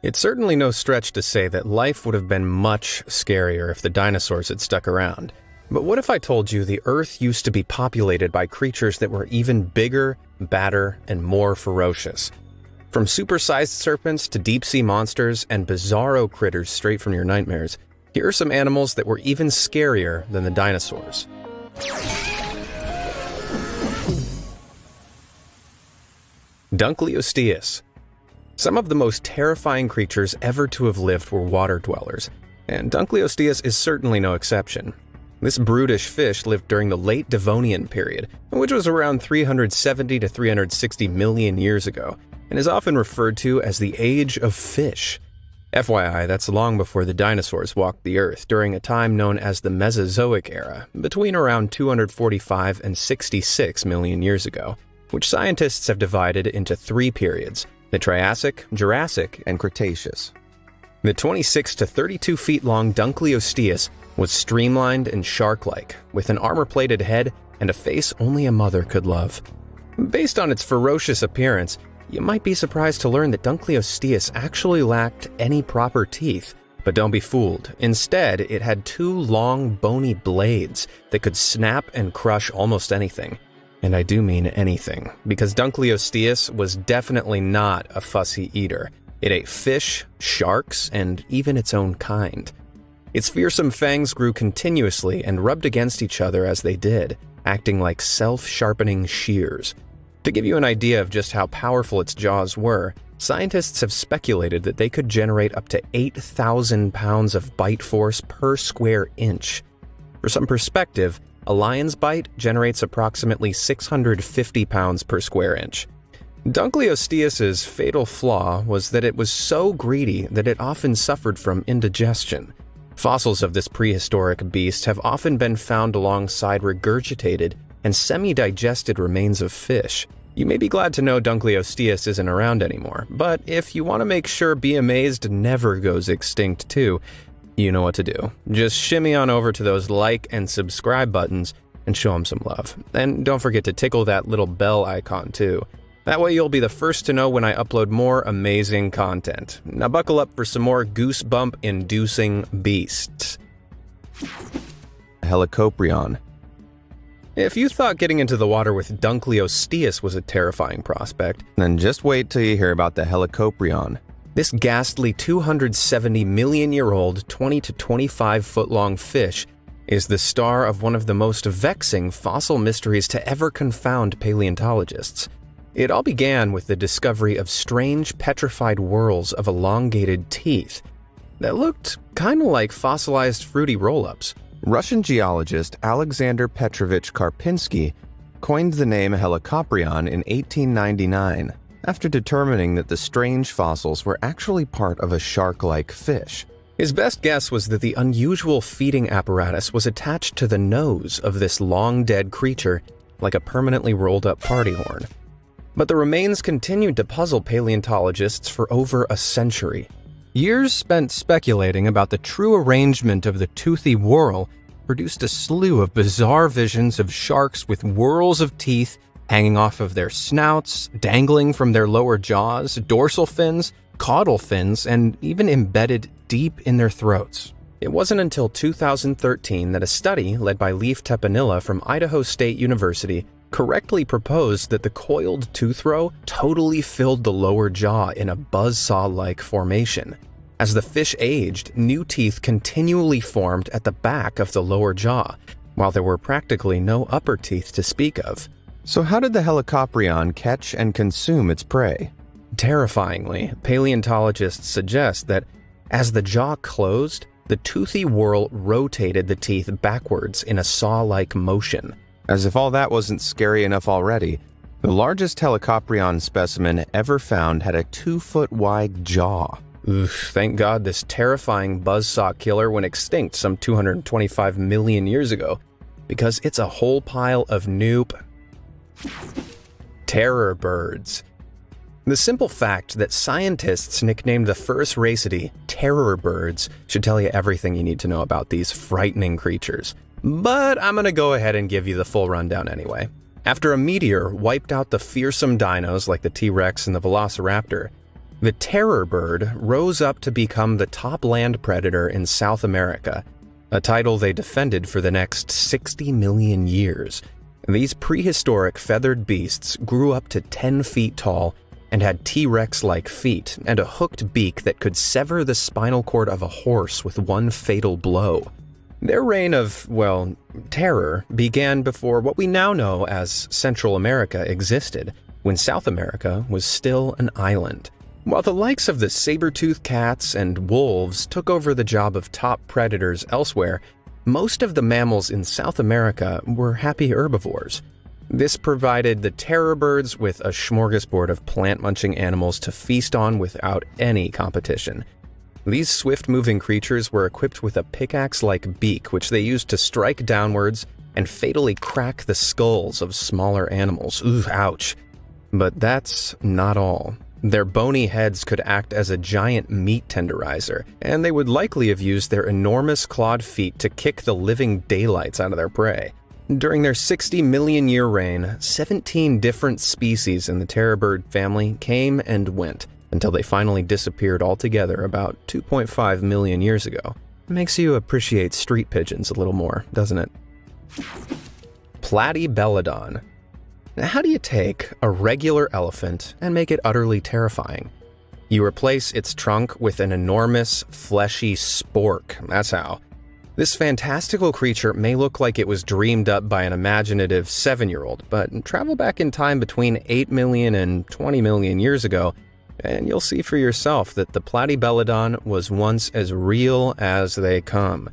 It's certainly no stretch to say that life would have been much scarier if the dinosaurs had stuck around. But what if I told you the Earth used to be populated by creatures that were even bigger, badder, and more ferocious? From supersized serpents to deep-sea monsters and bizarro critters straight from your nightmares, here are some animals that were even scarier than the dinosaurs. Dunkleosteus. Some of the most terrifying creatures ever to have lived were water dwellers, and Dunkleosteus is certainly no exception. This brutish fish lived during the late Devonian period, which was around 370 to 360 million years ago, and is often referred to as the Age of Fish. FYI, that's long before the dinosaurs walked the Earth, during a time known as the Mesozoic era, between around 245 and 66 million years ago, which scientists have divided into three periods: the Triassic, Jurassic, and Cretaceous. The 26 to 32 feet long Dunkleosteus was streamlined and shark-like, with an armor-plated head and a face only a mother could love. Based on its ferocious appearance, you might be surprised to learn that Dunkleosteus actually lacked any proper teeth. But don't be fooled. Instead, it had two long, bony blades that could snap and crush almost anything. And I do mean anything, because Dunkleosteus was definitely not a fussy eater. It ate fish, sharks, and even its own kind. Its fearsome fangs grew continuously and rubbed against each other as they did, acting like self-sharpening shears. To give you an idea of just how powerful its jaws were, scientists have speculated that they could generate up to 8,000 pounds of bite force per square inch. For some perspective, a lion's bite generates approximately 650 pounds per square inch. Dunkleosteus's fatal flaw was that it was so greedy that it often suffered from indigestion. Fossils of this prehistoric beast have often been found alongside regurgitated and semi-digested remains of fish. You may be glad to know Dunkleosteus isn't around anymore, but if you want to make sure Be Amazed never goes extinct too, you know what to do. Just shimmy on over to those like and subscribe buttons and show them some love. And don't forget to tickle that little bell icon too. That way you'll be the first to know when I upload more amazing content. Now buckle up for some more goosebump-inducing beasts. Helicoprion. If you thought getting into the water with Dunkleosteus was a terrifying prospect, then just wait till you hear about the Helicoprion. This ghastly 270 million-year-old, 20 to 25-foot-long fish is the star of one of the most vexing fossil mysteries to ever confound paleontologists. It all began with the discovery of strange petrified whorls of elongated teeth that looked kind of like fossilized fruity roll-ups. Russian geologist Alexander Petrovich Karpinsky coined the name Helicoprion in 1899 after determining that the strange fossils were actually part of a shark-like fish. His best guess was that the unusual feeding apparatus was attached to the nose of this long-dead creature like a permanently rolled-up party horn. But the remains continued to puzzle paleontologists for over a century. Years spent speculating about the true arrangement of the toothy whorl produced a slew of bizarre visions of sharks with whorls of teeth hanging off of their snouts, dangling from their lower jaws, dorsal fins, caudal fins, and even embedded deep in their throats. It wasn't until 2013 that a study led by Leif Tepanilla from Idaho State University correctly proposed that the coiled tooth row totally filled the lower jaw in a buzzsaw-like formation. As the fish aged, new teeth continually formed at the back of the lower jaw, while there were practically no upper teeth to speak of. So how did the Helicoprion catch and consume its prey? Terrifyingly, paleontologists suggest that as the jaw closed, the toothy whorl rotated the teeth backwards in a saw-like motion. As if all that wasn't scary enough already, the largest Helicoprion specimen ever found had a 2-foot-wide jaw. Oof, thank God this terrifying buzzsaw killer went extinct some 225 million years ago, because it's a whole pile of terror birds. The simple fact that scientists nicknamed the first racidae terror birds should tell you everything you need to know about these frightening creatures. But I'm gonna go ahead and give you the full rundown anyway. After a meteor wiped out the fearsome dinos like the T-Rex and the Velociraptor, The terror bird rose up to become the top land predator in South America, a title they defended for the next 60 million years. These prehistoric feathered beasts grew up to 10 feet tall and had T-Rex-like feet and a hooked beak that could sever the spinal cord of a horse with one fatal blow. Their reign of, well, terror began before what we now know as Central America existed, when South America was still an island. While the likes of the saber-toothed cats and wolves took over the job of top predators elsewhere, most of the mammals in South America were happy herbivores. This provided the terror birds with a smorgasbord of plant-munching animals to feast on without any competition. These swift-moving creatures were equipped with a pickaxe-like beak which they used to strike downwards and fatally crack the skulls of smaller animals. Ooh, ouch. But that's not all. Their bony heads could act as a giant meat tenderizer, and they would likely have used their enormous clawed feet to kick the living daylights out of their prey. During their 60 million year reign, 17 different species in the terror bird family came and went, until they finally disappeared altogether about 2.5 million years ago. Makes you appreciate street pigeons a little more, doesn't it? Platybelodon. Now, how do you take a regular elephant and make it utterly terrifying? You replace its trunk with an enormous, fleshy spork. That's how. This fantastical creature may look like it was dreamed up by an imaginative 7-year-old, but travel back in time between 8 million and 20 million years ago, and you'll see for yourself that the Platybelodon was once as real as they come.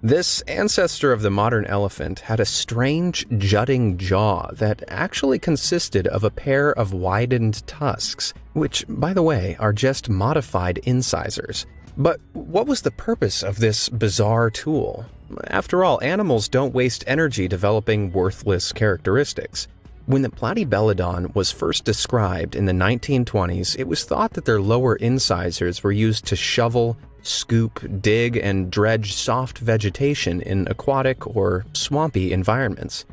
This ancestor of the modern elephant had a strange, jutting jaw that actually consisted of a pair of widened tusks, which, by the way, are just modified incisors. But what was the purpose of this bizarre tool? After all, animals don't waste energy developing worthless characteristics. When the Platybelodon was first described in the 1920s, it was thought that their lower incisors were used to shovel, scoop, dig, and dredge soft vegetation in aquatic or swampy environments.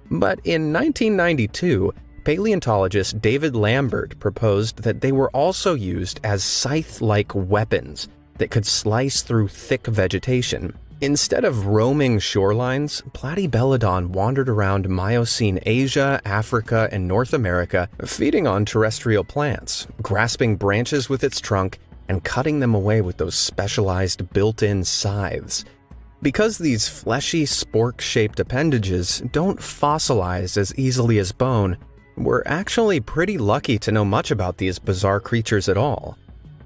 But in 1992, paleontologist David Lambert proposed that they were also used as scythe-like weapons that could slice through thick vegetation. Instead of roaming shorelines, Platybelodon wandered around Miocene Asia, Africa, and North America, feeding on terrestrial plants, grasping branches with its trunk, and cutting them away with those specialized built-in scythes. Because these fleshy, spork-shaped appendages don't fossilize as easily as bone, we're actually pretty lucky to know much about these bizarre creatures at all.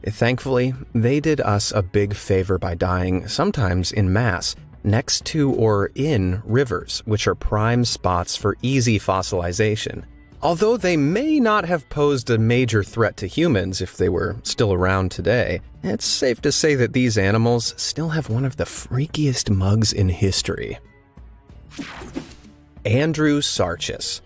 Thankfully, they did us a big favor by dying, sometimes in mass, next to or in rivers, which are prime spots for easy fossilization. Although they may not have posed a major threat to humans if they were still around today, it's safe to say that these animals still have one of the freakiest mugs in history. Andrewsarchus.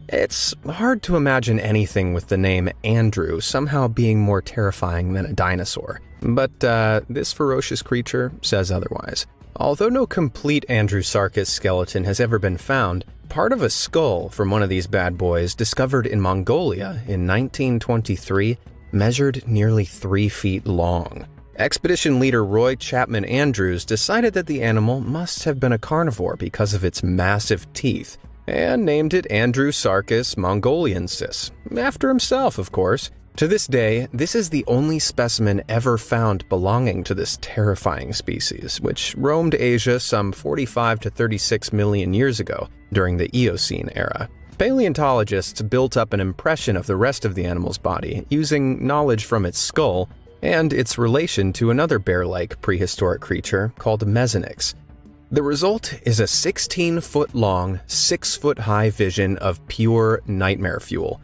It's hard to imagine anything with the name Andrew somehow being more terrifying than a dinosaur, but this ferocious creature says otherwise. Although no complete Andrewsarchus skeleton has ever been found, part of a skull from one of these bad boys discovered in Mongolia in 1923 measured nearly 3 feet long. Expedition leader Roy Chapman Andrews decided that the animal must have been a carnivore because of its massive teeth, and named it Andrewsarchus mongoliensis, after himself, of course. To this day, this is the only specimen ever found belonging to this terrifying species, which roamed Asia some 45 to 36 million years ago during the Eocene era. Paleontologists built up an impression of the rest of the animal's body using knowledge from its skull and its relation to another bear-like prehistoric creature called Mesonyx. The result is a 16-foot-long, 6-foot-high vision of pure nightmare fuel.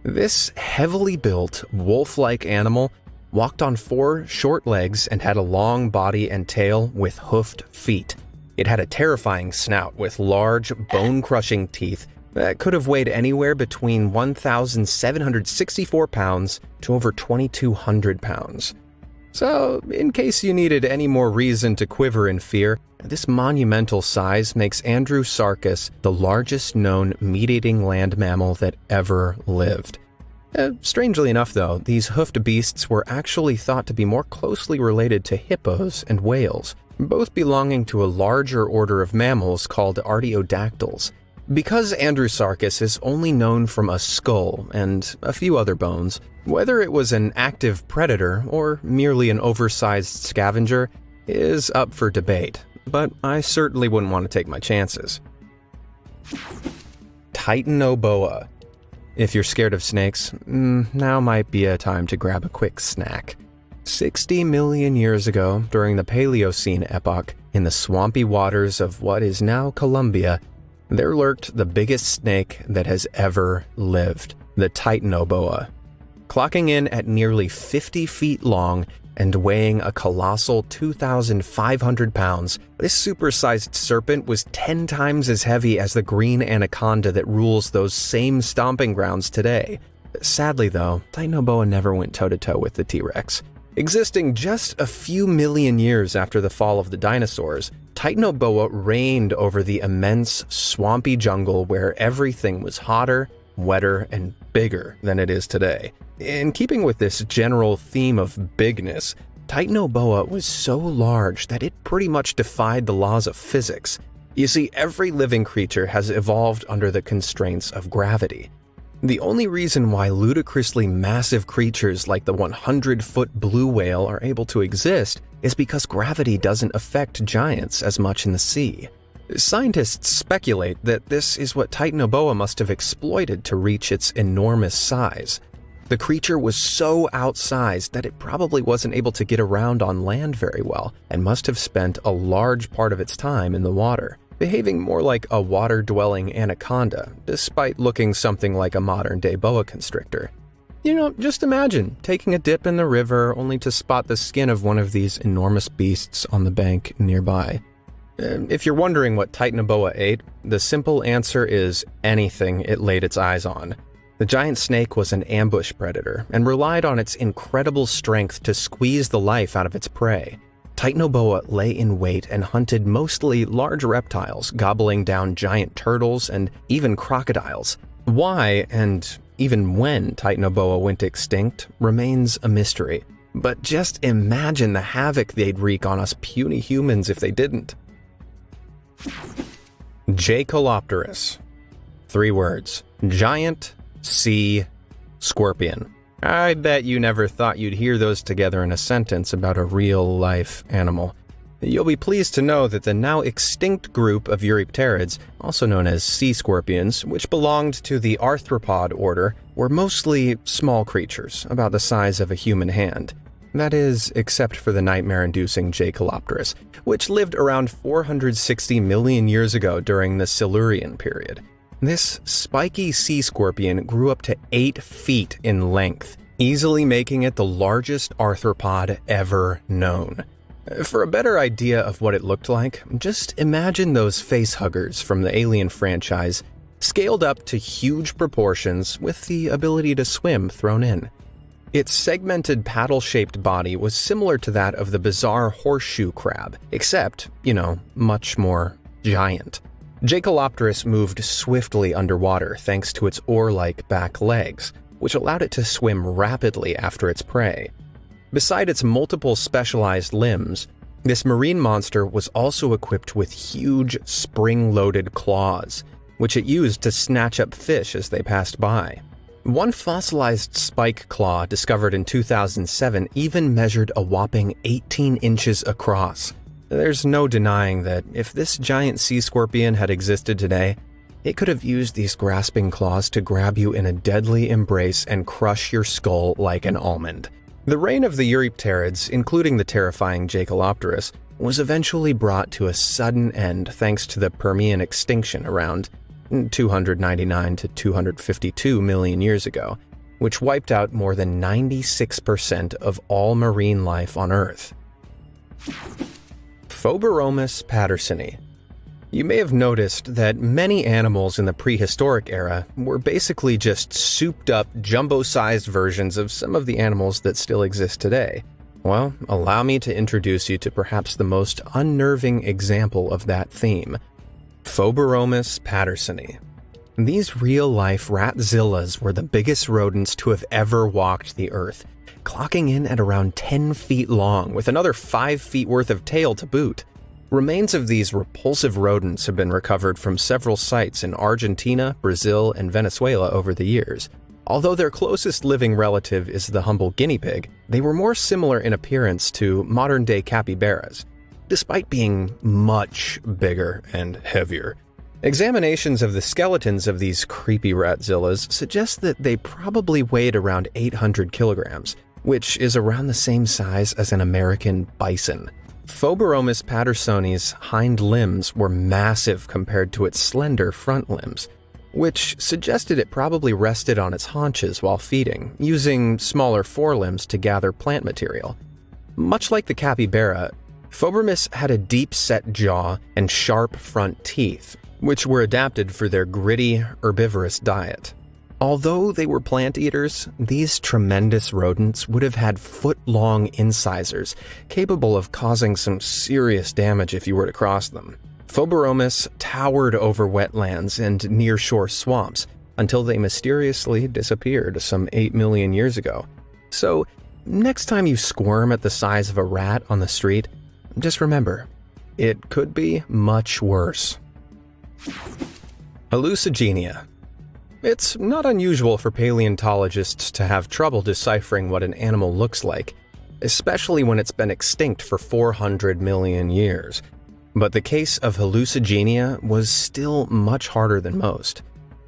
This heavily built, wolf-like animal walked on 4 short legs and had a long body and tail with hoofed feet. It had a terrifying snout with large, bone-crushing teeth that could have weighed anywhere between 1,764 pounds to over 2,200 pounds. So, in case you needed any more reason to quiver in fear, this monumental size makes Andrewsarchus the largest known meat-eating land mammal that ever lived. Strangely enough, though, these hoofed beasts were actually thought to be more closely related to hippos and whales, both belonging to a larger order of mammals called artiodactyls. Because Andrewsarchus is only known from a skull and a few other bones, whether it was an active predator or merely an oversized scavenger is up for debate, but I certainly wouldn't want to take my chances. Titanoboa. If you're scared of snakes, now might be a time to grab a quick snack. 60 million years ago, during the Paleocene epoch, in the swampy waters of what is now Colombia, there lurked the biggest snake that has ever lived, the Titanoboa. Clocking in at nearly 50 feet long and weighing a colossal 2,500 pounds, this supersized serpent was 10 times as heavy as the green anaconda that rules those same stomping grounds today. Sadly, though, Titanoboa never went toe-to-toe with the T-Rex. Existing just a few million years after the fall of the dinosaurs, Titanoboa reigned over the immense, swampy jungle where everything was hotter, wetter, and bigger than it is today. In keeping with this general theme of bigness, Titanoboa was so large that it pretty much defied the laws of physics. You see, every living creature has evolved under the constraints of gravity. The only reason why ludicrously massive creatures like the 100-foot blue whale are able to exist is because gravity doesn't affect giants as much in the sea. Scientists speculate that this is what Titanoboa must have exploited to reach its enormous size. The creature was so outsized that it probably wasn't able to get around on land very well and must have spent a large part of its time in the water, behaving more like a water-dwelling anaconda, despite looking something like a modern-day boa constrictor. You know, just imagine taking a dip in the river only to spot the skin of one of these enormous beasts on the bank nearby. If you're wondering what Titanoboa ate, the simple answer is anything it laid its eyes on. The giant snake was an ambush predator and relied on its incredible strength to squeeze the life out of its prey. Titanoboa lay in wait and hunted mostly large reptiles, gobbling down giant turtles and even crocodiles. Why, and even when Titanoboa went extinct, remains a mystery. But just imagine the havoc they'd wreak on us puny humans if they didn't. Jacalopterus. 3 words. Giant, sea, scorpion. I bet you never thought you'd hear those together in a sentence about a real-life animal. You'll be pleased to know that the now extinct group of Eurypterids, also known as sea scorpions, which belonged to the arthropod order, were mostly small creatures, about the size of a human hand. That is, except for the nightmare-inducing Jacalopterus, which lived around 460 million years ago during the Silurian period. This spiky sea scorpion grew up to 8 feet in length, easily making it the largest arthropod ever known. For a better idea of what it looked like, just imagine those facehuggers from the Alien franchise, scaled up to huge proportions with the ability to swim thrown in. Its segmented paddle-shaped body was similar to that of the bizarre horseshoe crab, except, much more giant. Jacalopterus moved swiftly underwater thanks to its oar-like back legs, which allowed it to swim rapidly after its prey. Beside its multiple specialized limbs, this marine monster was also equipped with huge spring-loaded claws, which it used to snatch up fish as they passed by. One fossilized spike claw discovered in 2007 even measured a whopping 18 inches across. There's no denying that if this giant sea scorpion had existed today, it could have used these grasping claws to grab you in a deadly embrace and crush your skull like an almond. The reign of the Eurypterids, including the terrifying Jacalopterus, was eventually brought to a sudden end thanks to the Permian extinction around 299 to 252 million years ago, which wiped out more than 96% of all marine life on Earth. Phoberomus pattersoni. You may have noticed that many animals in the prehistoric era were basically just souped-up, jumbo-sized versions of some of the animals that still exist today. Well, allow me to introduce you to perhaps the most unnerving example of that theme, Phoberomus pattersoni. These real-life ratzillas were the biggest rodents to have ever walked the earth, clocking in at around 10 feet long with another 5 feet worth of tail to boot. Remains of these repulsive rodents have been recovered from several sites in Argentina, Brazil, and Venezuela over the years. Although their closest living relative is the humble guinea pig, they were more similar in appearance to modern-day capybaras, despite being much bigger and heavier. Examinations of the skeletons of these creepy ratzillas suggest that they probably weighed around 800 kilograms, which is around the same size as an American bison. Phoberomys pattersoni's hind limbs were massive compared to its slender front limbs, which suggested it probably rested on its haunches while feeding, using smaller forelimbs to gather plant material. Much like the capybara, Phoberomys had a deep-set jaw and sharp front teeth, which were adapted for their gritty, herbivorous diet. Although they were plant eaters, these tremendous rodents would have had foot-long incisors, capable of causing some serious damage if you were to cross them. Phoberomys towered over wetlands and nearshore swamps until they mysteriously disappeared some 8 million years ago. So, next time you squirm at the size of a rat on the street, just remember, it could be much worse. Hallucigenia. It's not unusual for paleontologists to have trouble deciphering what an animal looks like, especially when it's been extinct for 400 million years. But the case of hallucigenia was still much harder than most.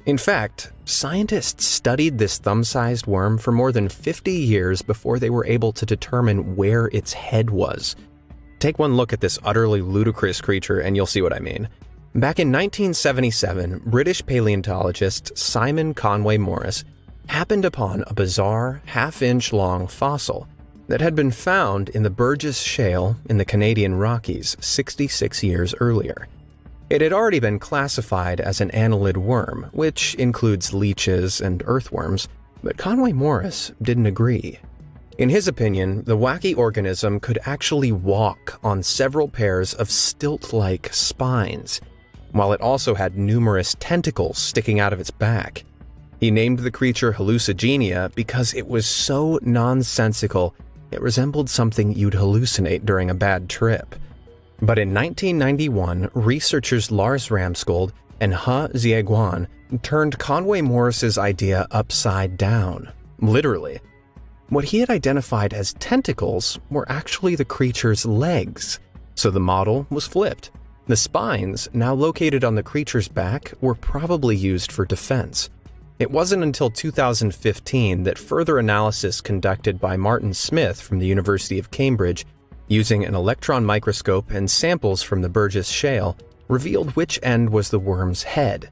In fact, scientists studied this thumb-sized worm for more than 50 years before they were able to determine where its head was. Take one look at this utterly ludicrous creature and you'll see what I mean. Back in 1977, British paleontologist Simon Conway Morris happened upon a bizarre half-inch long fossil that had been found in the Burgess Shale in the Canadian Rockies 66 years earlier. It had already been classified as an annelid worm, which includes leeches and earthworms, but Conway Morris didn't agree. In his opinion, the wacky organism could actually walk on several pairs of stilt-like spines, while it also had numerous tentacles sticking out of its back. He named the creature Hallucigenia because it was so nonsensical it resembled something you'd hallucinate during a bad trip. But in 1991, researchers Lars Ramskold and He Zieguan turned Conway Morris's idea upside down, literally. What he had identified as tentacles were actually the creature's legs, so the model was flipped. The spines, now located on the creature's back, were probably used for defense. It wasn't until 2015 that further analysis conducted by Martin Smith from the University of Cambridge, using an electron microscope and samples from the Burgess Shale, revealed which end was the worm's head,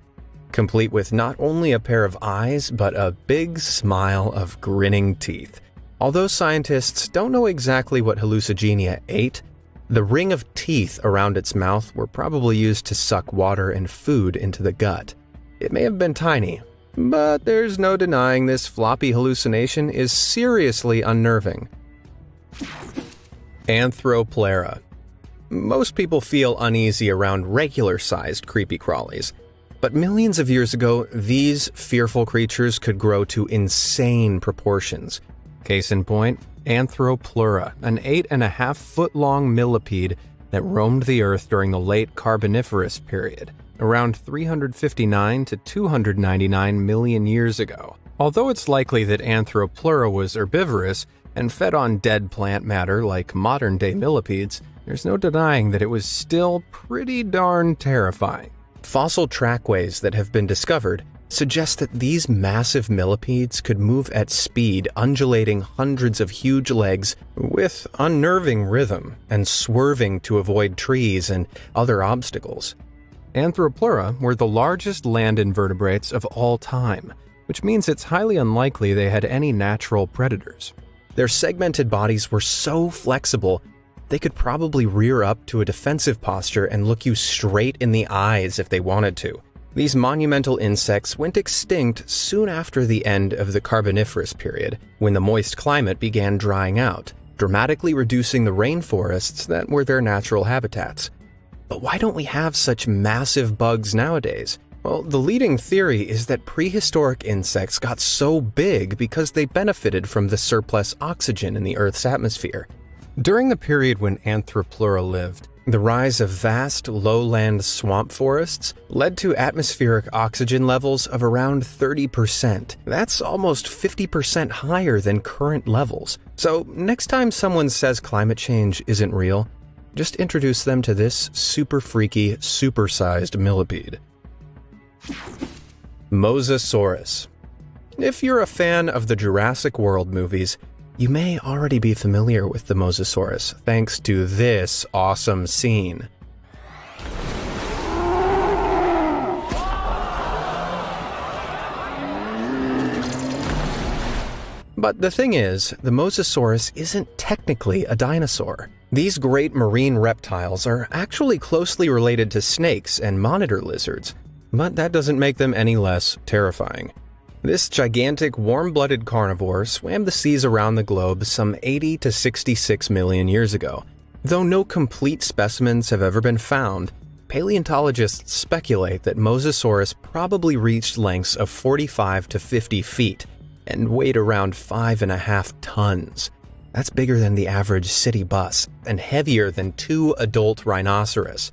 complete with not only a pair of eyes, but a big smile of grinning teeth. Although scientists don't know exactly what Hallucigenia ate, the ring of teeth around its mouth were probably used to suck water and food into the gut. It may have been tiny, but there's no denying this floppy hallucination is seriously unnerving. Anthroplera. Most people feel uneasy around regular-sized creepy crawlies, but millions of years ago, these fearful creatures could grow to insane proportions. Case in point, Anthroplera, an 8.5-foot-long millipede that roamed the Earth during the late Carboniferous period, around 359 to 299 million years ago. Although it's likely that Anthroplera was herbivorous and fed on dead plant matter like modern-day millipedes, there's no denying that it was still pretty darn terrifying. Fossil trackways that have been discovered suggest that these massive millipedes could move at speed, undulating hundreds of huge legs with unnerving rhythm and swerving to avoid trees and other obstacles. Anthroplera were the largest land invertebrates of all time, which means it's highly unlikely they had any natural predators. Their segmented bodies were so flexible, they could probably rear up to a defensive posture and look you straight in the eyes if they wanted to. These monumental insects went extinct soon after the end of the Carboniferous period, when the moist climate began drying out, dramatically reducing the rainforests that were their natural habitats. But why don't we have such massive bugs nowadays? Well, the leading theory is that prehistoric insects got so big because they benefited from the surplus oxygen in the Earth's atmosphere. During the period when Anthropleura lived, the rise of vast lowland swamp forests led to atmospheric oxygen levels of around 30%. That's almost 50% higher than current levels. So next time someone says climate change isn't real, just introduce them to this super freaky, supersized millipede. Mosasaurus. If you're a fan of the Jurassic World movies, you may already be familiar with the Mosasaurus thanks to this awesome scene. But the thing is, the Mosasaurus isn't technically a dinosaur. These great marine reptiles are actually closely related to snakes and monitor lizards, but that doesn't make them any less terrifying. This gigantic warm-blooded carnivore swam the seas around the globe some 80 to 66 million years ago. Though no complete specimens have ever been found, paleontologists speculate that Mosasaurus probably reached lengths of 45 to 50 feet and weighed around 5.5 tons. That's bigger than the average city bus and heavier than 2 adult rhinoceros.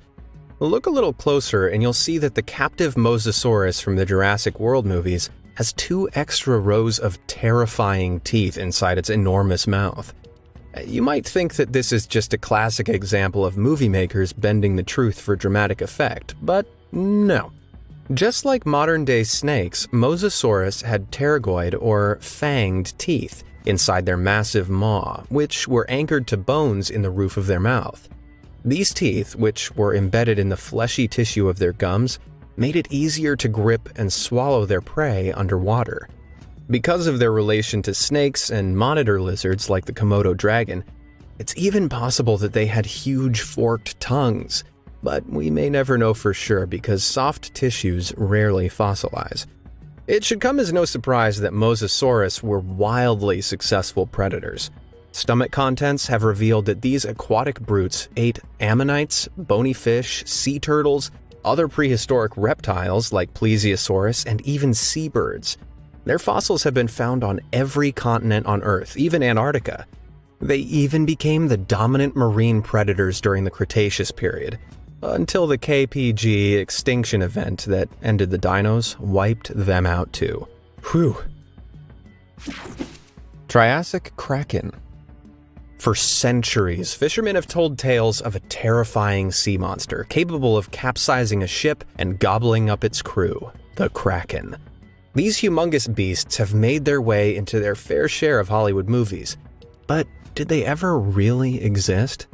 Look a little closer and you'll see that the captive Mosasaurus from the Jurassic World movies has 2 extra rows of terrifying teeth inside its enormous mouth. You might think that this is just a classic example of movie makers bending the truth for dramatic effect, but no. Just like modern-day snakes, Mosasaurus had pterygoid or fanged teeth inside their massive maw, which were anchored to bones in the roof of their mouth. These teeth, which were embedded in the fleshy tissue of their gums, made it easier to grip and swallow their prey underwater. Because of their relation to snakes and monitor lizards like the Komodo dragon, it's even possible that they had huge forked tongues, but we may never know for sure because soft tissues rarely fossilize. It should come as no surprise that Mosasaurus were wildly successful predators. Stomach contents have revealed that these aquatic brutes ate ammonites, bony fish, sea turtles, other prehistoric reptiles like Plesiosaurus, and even seabirds. Their fossils have been found on every continent on Earth, even Antarctica. They even became the dominant marine predators during the Cretaceous period, until the KPG extinction event that ended the dinos wiped them out too. Whew. Triassic Kraken. For centuries, fishermen have told tales of a terrifying sea monster capable of capsizing a ship and gobbling up its crew, the Kraken. These humongous beasts have made their way into their fair share of Hollywood movies. But did they ever really exist?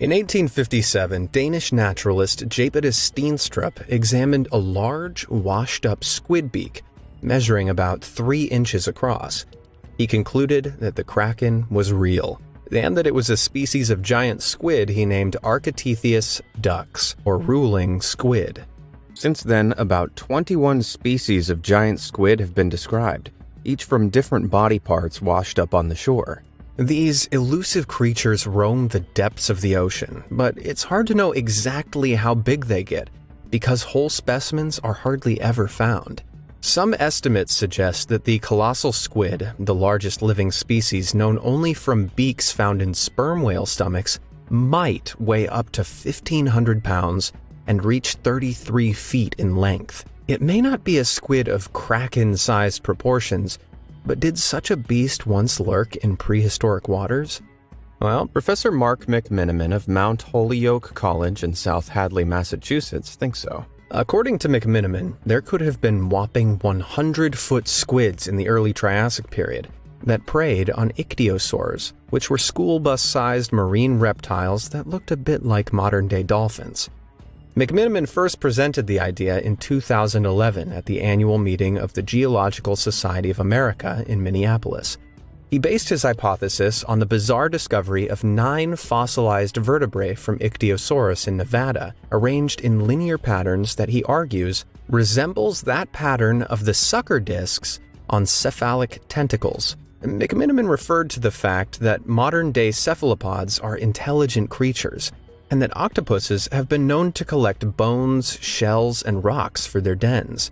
In 1857, Danish naturalist Japetus Steenstrup examined a large, washed-up squid beak, measuring about 3 inches across. He concluded that the Kraken was real, and that it was a species of giant squid he named Architeuthis dux, or ruling squid. Since then, about 21 species of giant squid have been described, each from different body parts washed up on the shore. These elusive creatures roam the depths of the ocean, but it's hard to know exactly how big they get, because whole specimens are hardly ever found. Some estimates suggest that the colossal squid, the largest living species known only from beaks found in sperm whale stomachs, might weigh up to 1,500 pounds and reach 33 feet in length. It may not be a squid of kraken-sized proportions, but did such a beast once lurk in prehistoric waters? Well, Professor Mark McMiniman of Mount Holyoke College in South Hadley, Massachusetts, thinks so. According to McMiniman, there could have been whopping 100-foot squids in the early Triassic period that preyed on ichthyosaurs, which were school bus-sized marine reptiles that looked a bit like modern-day dolphins. McMiniman first presented the idea in 2011 at the annual meeting of the Geological Society of America in Minneapolis. He based his hypothesis on the bizarre discovery of 9 fossilized vertebrae from Ichthyosaurus in Nevada, arranged in linear patterns that he argues resembles that pattern of the sucker discs on cephalic tentacles. McMiniman referred to the fact that modern-day cephalopods are intelligent creatures, and that octopuses have been known to collect bones, shells, and rocks for their dens.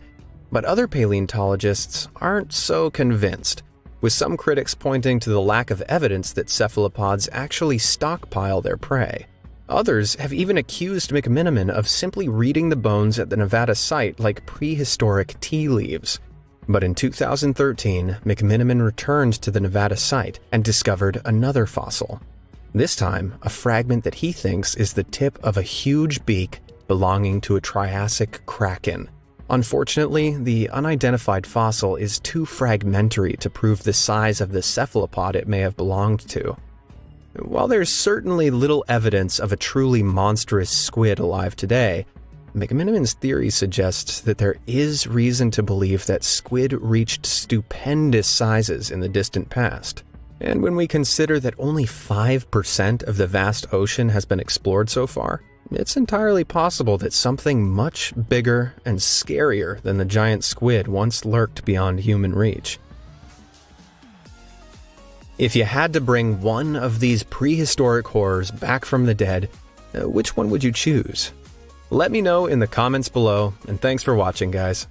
But other paleontologists aren't so convinced, with some critics pointing to the lack of evidence that cephalopods actually stockpile their prey. Others have even accused McMenamin of simply reading the bones at the Nevada site like prehistoric tea leaves. But in 2013, McMenamin returned to the Nevada site and discovered another fossil. This time, a fragment that he thinks is the tip of a huge beak belonging to a Triassic kraken. Unfortunately, the unidentified fossil is too fragmentary to prove the size of the cephalopod it may have belonged to. While there's certainly little evidence of a truly monstrous squid alive today, McMenamin's theory suggests that there is reason to believe that squid reached stupendous sizes in the distant past. And when we consider that only 5% of the vast ocean has been explored so far, it's entirely possible that something much bigger and scarier than the giant squid once lurked beyond human reach. If you had to bring one of these prehistoric horrors back from the dead, which one would you choose? Let me know in the comments below, and thanks for watching, guys.